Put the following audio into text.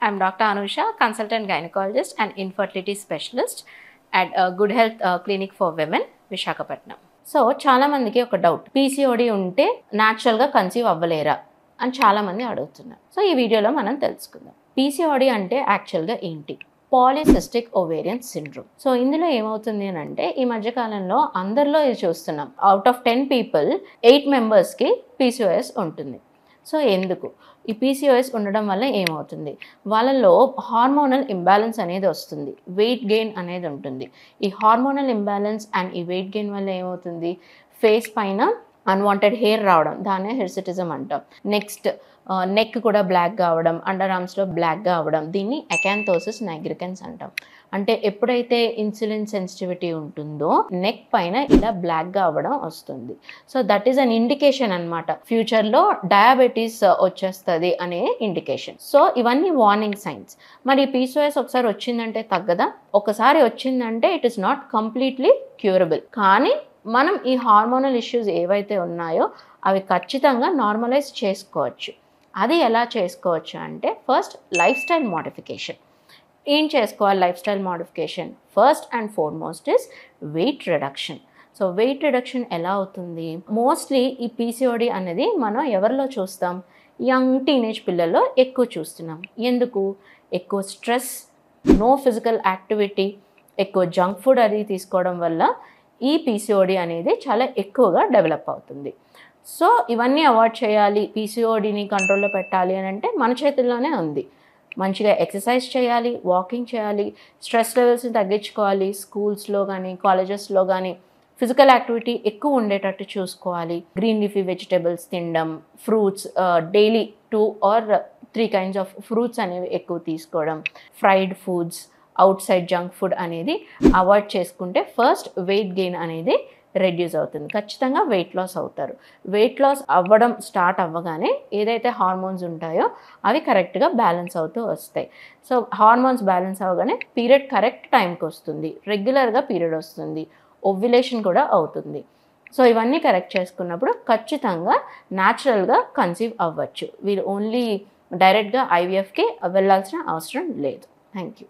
I'm Dr. Anusha, consultant gynecologist and infertility specialist at Good Health Clinic for Women, Visakhapatnam. So చాలా మందికి ఒక doubt, PCOD ఉంటే న్యాచురల్గా conceive అవ్వలేరా అని చాలామంది అడుగుతున్నారు. సో ఈ వీడియోలో మనం తెలుసుకుందాం. పీసీఓడి అంటే యాక్చువల్గా ఏంటి? Polycystic ovarian syndrome. సో ఇందులో ఏమవుతుంది అని అంటే, ఈ మధ్యకాలంలో అందరిలో ఇది చూస్తున్నాం. Out of 10 people 8 members PCOS ఉంటుంది. సో ఎందుకు ఈ పీసీఓఎస్ ఉండడం వల్ల ఏమవుతుంది? వాళ్ళలో హార్మోనల్ ఇంబ్యాలెన్స్ అనేది వస్తుంది, వెయిట్ గెయిన్ అనేది ఉంటుంది. ఈ హార్మోనల్ ఇంబ్యాలెన్స్ అండ్ ఈ వెయిట్ గెయిన్ వల్ల ఏమవుతుంది? ఫేస్ పైన అన్వాంటెడ్ హెయిర్ రావడం, దాన్నే హిర్సిటిజం అంటాం. నెక్స్ట్ నెక్ కూడా బ్లాక్ కావడం, అండర్ ఆర్మ్స్లో బ్లాక్గా అవ్వడం, దీన్ని అకాంతోసిస్ నైగ్రికన్స్ అంటాం. అంటే ఎప్పుడైతే ఇన్సులిన్ సెన్సిటివిటీ ఉంటుందో నెక్ పైన ఇలా బ్లాక్గా అవ్వడం వస్తుంది. So that is an indication అనమాట, ఫ్యూచర్లో డయాబెటీస్ వచ్చేస్తుంది అనే ఇండికేషన్. సో ఇవన్నీ వార్నింగ్ సైన్స్. మరి పీసీఓఎస్ ఒకసారి వచ్చిందంటే తగ్గదా? ఒకసారి వచ్చిందంటే it is not completely curable. కానీ మనం ఈ హార్మోనల్ ఇష్యూస్ ఏవైతే ఉన్నాయో అవి ఖచ్చితంగా నార్మలైజ్ చేసుకోవచ్చు. అది ఎలా చేసుకోవచ్చు అంటే, ఫస్ట్ లైఫ్ స్టైల్ మోడిఫికేషన్. ఏం చేసుకోవాలి life style modification? First and foremost is weight reduction. So weight reduction ఎలా అవుతుంది? మోస్ట్లీ ఈ పీసీఓడి అనేది మనం ఎవరిలో చూస్తాం? యంగ్ టీనేజ్ పిల్లల్లో ఎక్కువ చూస్తున్నాం. ఎందుకు? ఎక్కువ స్ట్రెస్, నో ఫిజికల్ యాక్టివిటీ, ఎక్కువ జంక్ ఫుడ్ అది తీసుకోవడం వల్ల ఈ పీసీఓడి అనేది చాలా ఎక్కువగా డెవలప్ అవుతుంది. సో ఇవన్నీ అవాయిడ్ చేయాలి, పీసీఓడిని కంట్రోల్లో పెట్టాలి అని అంటే మన చేతుల్లోనే ఉంది. మంచిగా ఎక్సర్సైజ్ చేయాలి, వాకింగ్ చేయాలి, స్ట్రెస్ లెవెల్స్ని తగ్గించుకోవాలి. స్కూల్స్లో కానీ కాలేజెస్లో కానీ ఫిజికల్ యాక్టివిటీ ఎక్కువ ఉండేటట్టు చూసుకోవాలి. గ్రీన్ లీఫీ వెజిటేబుల్స్ తినడం, fruits daily 2 or 3 kinds of fruits అనేవి ఎక్కువ తీసుకోవడం, fried foods, out side junk food అనేది అవాయిడ్ చేసుకుంటే ఫస్ట్ వెయిట్ గెయిన్ అనేది రెడ్యూస్ అవుతుంది. ఖచ్చితంగా వెయిట్ లాస్ అవుతారు. వెయిట్ లాస్ అవ్వడం స్టార్ట్ అవ్వగానే ఏదైతే హార్మోన్స్ ఉంటాయో అవి కరెక్ట్గా బ్యాలెన్స్ అవుతూ వస్తాయి. సో హార్మోన్స్ బ్యాలెన్స్ అవ్వగానే పీరియడ్ కరెక్ట్ టైంకి వస్తుంది, రెగ్యులర్గా పీరియడ్ వస్తుంది, ఓవ్యులేషన్ కూడా అవుతుంది. సో ఇవన్నీ కరెక్ట్ చేసుకున్నప్పుడు ఖచ్చితంగా న్యాచురల్గా కన్సీవ్ అవ్వచ్చు. వీళ్ళు ఓన్లీ డైరెక్ట్గా ఐవీఎఫ్కి వెళ్ళాల్సిన అవసరం లేదు. Thank you.